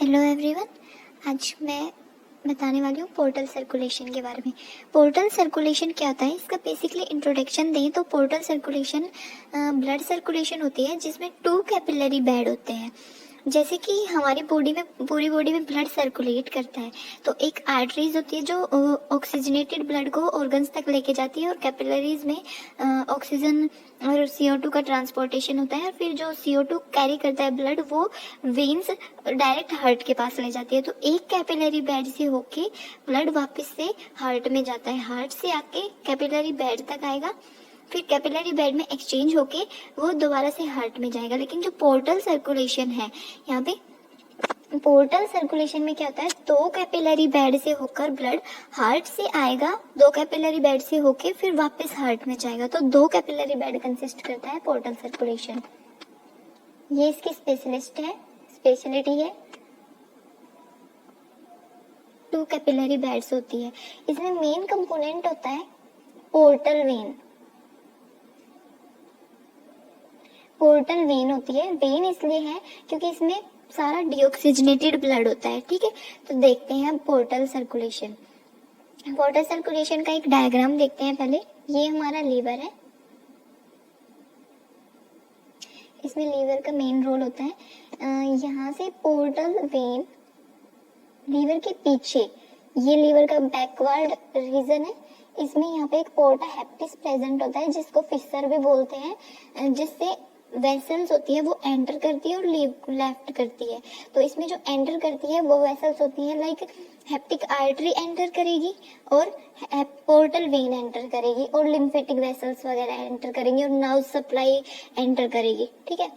Hello everyone. आज मैं बताने वाली हूँ पोर्टल सर्कुलेशन के बारे में। पोर्टल सर्कुलेशन क्या होता है, इसका बेसिकली इंट्रोडक्शन दें तो पोर्टल सर्कुलेशन ब्लड सर्कुलेशन होती है जिसमें 2 कैपिलरी बेड होते हैं। जैसे कि हमारी बॉडी में, पूरी बॉडी में ब्लड सर्कुलेट करता है तो एक आर्टरीज होती है जो ऑक्सीजनेटेड ब्लड को ऑर्गन्स तक लेके जाती है, और कैपिलरीज में ऑक्सीजन और CO2 का ट्रांसपोर्टेशन होता है। और फिर जो CO2 कैरी करता है ब्लड, वो वेन्स डायरेक्ट हार्ट के पास ले जाती है। तो एक कैपिलरी बेड से होके ब्लड वापस से हार्ट में जाता है, हार्ट से आके कैपिलरी बेड तक आएगा, फिर कैपिलरी बेड में एक्सचेंज होके वो दोबारा से हार्ट में जाएगा। लेकिन जो पोर्टल सर्कुलेशन है, यहाँ पे पोर्टल सर्कुलेशन में क्या होता है, 2 कैपिलरी बेड से होकर ब्लड हार्ट से आएगा, 2 कैपिलरी बेड से होके फिर वापस हार्ट में जाएगा। तो 2 कैपिलरी बेड कंसिस्ट करता है पोर्टल सर्कुलेशन। ये इसकी स्पेशलिटी है। 2 कैपिलरी बेड्स होती है। इसमें मेन कंपोनेंट होता है पोर्टल वेन। पोर्टल वेन होती है, वेन इसलिए है क्योंकि इसमें सारा डीऑक्सीजनेटेड ब्लड होता है। ठीक है, तो देखते हैं पोर्टल सर्कुलेशन। पोर्टल सर्कुलेशन का एक डायग्राम देखते हैं पहले। ये हमारा लीवर है, इसमें लीवर का मेन रोल होता है। यहाँ से पोर्टल वेन लीवर के पीछे, ये लीवर का बैकवर्ड रीजन है, इसमें यहाँ पे एक पोर्टा हेप्टिस प्रेजेंट होता है जिसको फिशर भी बोलते हैं, जिससे वेसल्स होती है वो एंटर करती है और लेफ्ट करती है। तो इसमें जो एंटर करती है वो वेसल्स होती है, लाइक हेप्टिक आर्टरी एंटर करेगी और पोर्टल वेन एंटर करेगी और लिम्फेटिक वेसल्स वगैरह एंटर करेंगी और नर्व सप्लाई एंटर करेगी। ठीक है,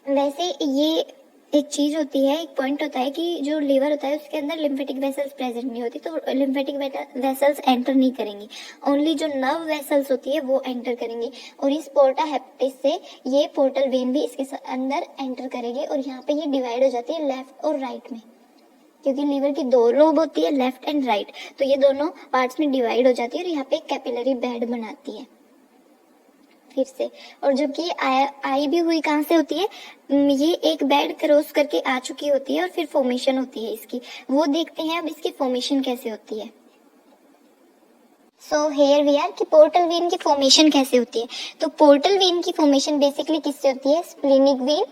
वैसे ये एक चीज होती है, एक पॉइंट होता है कि जो लीवर होता है उसके अंदर लिम्फेटिक वेसल्स प्रेजेंट नहीं होती, तो लिम्फेटिक वेसल्स एंटर नहीं करेंगी, ओनली जो नर्व वेसल्स होती है वो एंटर करेंगी। और इस पोर्टा हेप्टिस से ये पोर्टल वेन भी इसके अंदर एंटर करेगी और यहाँ पे ये डिवाइड हो जाती है लेफ्ट और राइट में, क्योंकि लीवर की 2 लोब होती है, लेफ्ट एंड राइट, तो ये दोनों पार्ट्स में डिवाइड हो जाती है और यहाँ पे कैपिलरी बेड बनाती है फिर से। और जबकि आई भी हुई कहाँ से होती है, ये एक बेड क्रॉस करके आ चुकी होती है और फिर फॉर्मेशन होती है इसकी, वो देखते हैं अब इसकी फॉर्मेशन कैसे होती है। सो हेयर वी आर कि पोर्टल वेन की फॉर्मेशन कैसे होती है। तो पोर्टल वेन की फॉर्मेशन बेसिकली किससे होती है, splenic when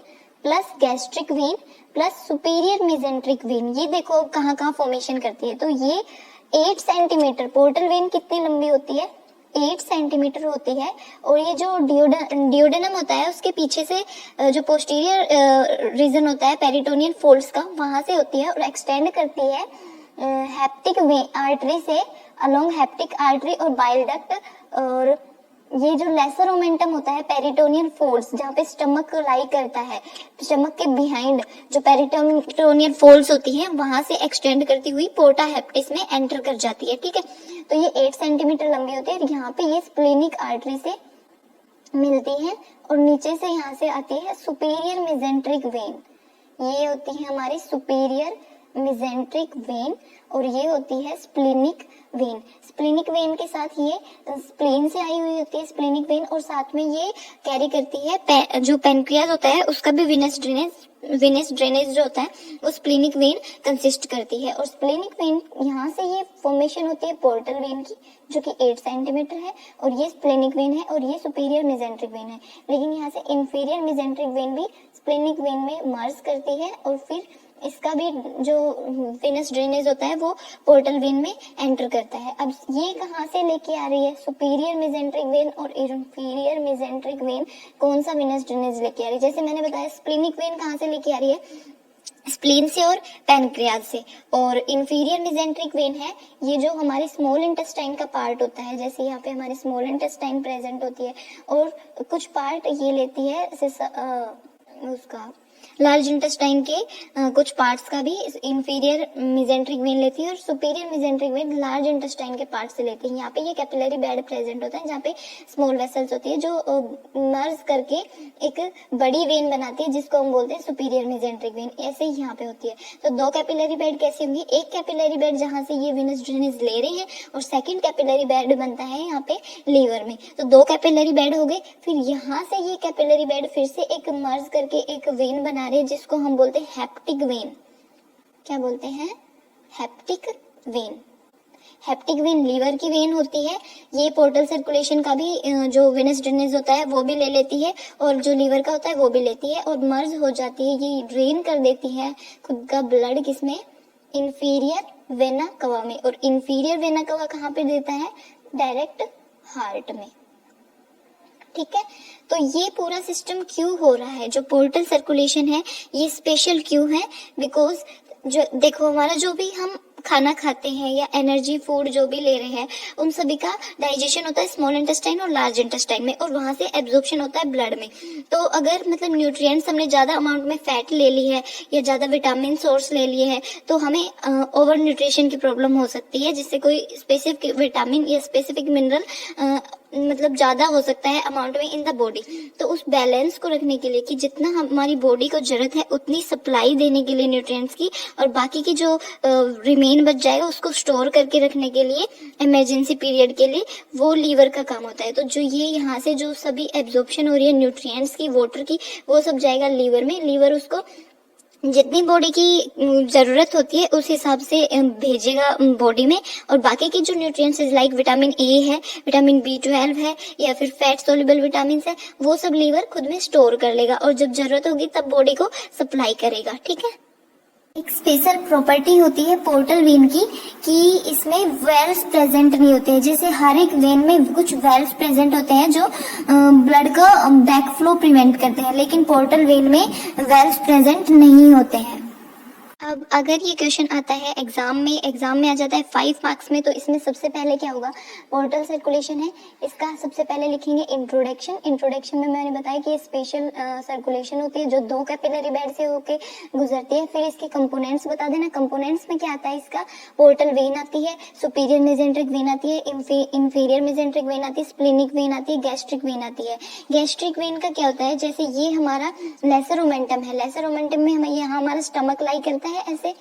plus gastric when plus superior mesenteric when. ये देखो कहाँ कहाँ फॉर्मेशन करती है। तो ये 8 सेंटीमीटर, पोर्टल वेन कितनी लंबी होती है, 8 सेंटीमीटर होती है। और ये जो डियोडेनम होता है उसके पीछे से जो पोस्टीरियर रीजन होता है पेरिटोनियल फोल्ड्स का, वहां से होती है और एक्सटेंड करती है हेप्टिक आर्टरी से अलोंग हेप्टिक आर्टरी और बाइल डक्ट। और ये जो लेसर ओमेंटम होता है पेरिटोनियल फोल्ड्स, जहाँ पे स्टमक लाई करता है, स्टमक के बिहाइंड जो पेरिटोनियल फोल्ड्स होती है वहां से एक्सटेंड करती हुई पोर्टा हेप्टिस में एंटर कर जाती है। ठीक है, तो ये 8 सेंटीमीटर लंबी होती है और यहाँ पे ये स्प्लेनिक आर्टरी से मिलती है और नीचे से यहाँ से आती है सुपीरियर मेसेंट्रिक वेन। ये होती है हमारी सुपीरियर मेसेंट्रिक वेन और ये होती है स्प्लेनिक वेन। स्प्लेनिक वेन के साथ ये स्प्लेन से आई हुई होती है स्प्लेनिक वेन, और साथ में ये कैरी करती है जो पेनक्रियाज होता है उसका भी विनस ड्रेनेज जो होता है वो स्प्लेनिक वेन कंसिस्ट करती है। और स्प्लेनिक वेन यहाँ से ये फॉर्मेशन होती है पोर्टल वेन की, जो कि 8 सेंटीमीटर है, और ये स्प्लेनिक वेन है और ये सुपीरियर मेसेंट्रिक वेन है। लेकिन यहाँ से इंफीरियर मेसेंट्रिक वेन भी स्प्लेनिक वेन में मर्ज करती है और फिर इसका भी जो वेनस ड्रेनेज होता है वो पोर्टल वेन में एंटर करता है। अब ये कहाँ से लेके आ रही है, सुपीरियर मेसेंट्रिक वेन और इंफीरियर मेसेंट्रिक वेन कौन सा वेनस ड्रेनेज लेके आ रही है। जैसे मैंने बताया स्प्लेनिक वेन कहाँ से लेके आ रही है, स्प्लीन से और पैनक्रियाज से। और इंफीरियर मेसेंट्रिक वेन है ये जो हमारे स्मॉल इंटेस्टाइन का पार्ट होता है, जैसे यहाँ पे हमारी स्मॉल इंटेस्टाइन प्रेजेंट होती है और कुछ पार्ट ये लेती है उसका लार्ज इंटेस्टाइन के कुछ पार्ट्स का भी इंफीरियर मेसेंट्रिक वेन लेती है और superior mesenteric when large intestine के पार्ट से लेती है। यहाँ पे ये कैपिलरी बेड प्रेजेंट होता है जहाँ पे स्मॉल वेसल्स होती है जो मर्ज करके एक बड़ी वेन बनाती है जिसको हम बोलते हैं सुपीरियर मेसेंट्रिक वेन। ऐसे ही यहाँ पे होती है। तो 2 कैपिलरी बेड कैसे होंगी, एक कैपिलरी बेड जहाँ से ये वेनस ड्रेनेज ले रहे हैं और सेकेंड कैपिलरी बेड बनता है यहाँ पे लीवर में। तो 2 कैपिलरी बेड हो गए। फिर यहाँ से ये कैपिलरी बेड फिर से एक मर्ज करके एक वेन बना रहे हैं जिसको हम बोलते हैं हेप्टिक वेन। क्या बोलते हैं, hepatic vein. Hepatic vein liver की वेन होती है, ये पोर्टल सर्कुलेशन का भी जो वेनस ड्रेनेज होता है वो भी ले लेती है, और जो लीवर का होता है वो भी लेती है, और मर्ज हो जाती है, ये ड्रेन कर देती है खुद का ब्लड किसमें, इंफीरियर वेना कवा में। और इंफीरियर वेना कवा कहाँ पे देता है, डायरेक्ट हार्ट में। ठीक है, तो ये पूरा सिस्टम क्यों हो रहा है, जो पोर्टल सर्कुलेशन है ये स्पेशल क्यों है, बिकॉज जो देखो हमारा जो भी हम खाना खाते हैं या एनर्जी फूड जो भी ले रहे हैं उन सभी का डाइजेशन होता है स्मॉल इंटेस्टाइन और लार्ज इंटेस्टाइन में, और वहां से एब्जॉर्प्शन होता है ब्लड में। तो अगर मतलब न्यूट्रिएंट्स हमने ज्यादा अमाउंट में फैट ले ली है या ज्यादा विटामिन सोर्स ले लिए हैं तो हमें ओवर न्यूट्रिशन की प्रॉब्लम हो सकती है, जिससे कोई स्पेसिफिक विटामिन या स्पेसिफिक मिनरल मतलब ज्यादा हो सकता है अमाउंट में इन द बॉडी। तो उस बैलेंस को रखने के लिए कि जितना हमारी बॉडी को जरूरत है उतनी सप्लाई देने के लिए न्यूट्रिएंट्स की, और बाकी की जो रिमेन बच जाएगा उसको स्टोर करके रखने के लिए इमरजेंसी पीरियड के लिए, वो लीवर का काम होता है। तो जो ये यहाँ से जो सभी एब्जॉर्प्शन हो रही है न्यूट्रिएंट्स की, वाटर की, वो सब जाएगा लीवर में। लीवर उसको जितनी बॉडी की जरूरत होती है उस हिसाब से भेजेगा बॉडी में, और बाकी की जो न्यूट्रिएंट्स लाइक विटामिन ए है, विटामिन B12 है, या फिर फैट सोल्युबल विटामिन है, वो सब लीवर खुद में स्टोर कर लेगा, और जब जरूरत होगी तब बॉडी को सप्लाई करेगा। ठीक है, एक स्पेशल प्रॉपर्टी होती है पोर्टल वेन की कि इसमें वेल्स प्रेजेंट नहीं होते हैं। जैसे हर एक वेन में कुछ वेल्स प्रेजेंट होते हैं जो ब्लड का बैक फ्लो प्रिवेंट करते हैं, लेकिन पोर्टल वेन में वेल्स प्रेजेंट नहीं होते हैं। अब अगर ये क्वेश्चन आता है एग्जाम में आ जाता है 5 मार्क्स में, तो इसमें सबसे पहले क्या होगा, पोर्टल सर्कुलेशन है, इसका सबसे पहले लिखेंगे इंट्रोडक्शन में मैंने बताया कि ये स्पेशल सर्कुलेशन होती है जो 2 कैपिलरी बेड से होके गुजरती है। फिर इसके कंपोनेंट्स बता देना, कंपोनेंट्स में क्या आता है, इसका पोर्टल वेन आती है, सुपीरियर मेजेंट्रिक वेन आती है, इंफीरियर मेजेंट्रिक वेन आती है, स्प्लेनिक वेन आती है, गैस्ट्रिक वेन आती है। गैस्ट्रिक वेन का क्या होता है, जैसे ये हमारा लेसर ओमेंटम है, लेसर ओमेंटम में हमें यहाँ हमारा स्टमक लाई करता है ऐसे,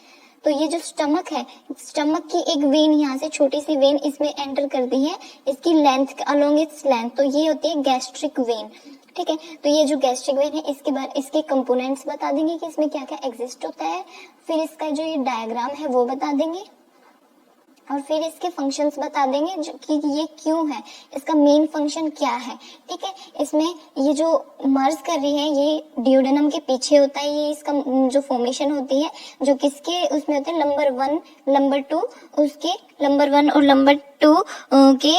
तो ये जो स्टमक है, स्टमक की एक वेन यहाँ से छोटी सी वेन इसमें एंटर करती है, इसकी लेंथ अलोंग इट्स लेंथ, तो ये होती है गैस्ट्रिक वेन। ठीक है, तो ये जो गैस्ट्रिक वेन है इसके बाद इसके कंपोनेंट्स बता देंगे कि इसमें क्या क्या एग्जिस्ट होता है, फिर इसका जो ये डायग्राम है वो बता देंगे, और फिर इसके फंक्शंस बता देंगे जो कि ये क्यों है, इसका मेन फंक्शन क्या है। ठीक है, इसमें ये जो मर्ज कर रही है ये डिओडेनम के पीछे होता है, ये इसका जो फॉर्मेशन होती है जो किसके उसमें होते हैं, नंबर 1 नंबर 2, उसके नंबर 1 और नंबर 2 के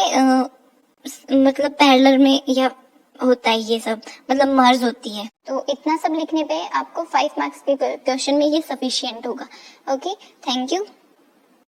मतलब पैरेलल में या होता है, ये सब मतलब मर्ज होती है। तो इतना सब लिखने पे आपको 5 मार्क्स के क्वेश्चन में ये सफिशिएंट होगा। Okay, thank you.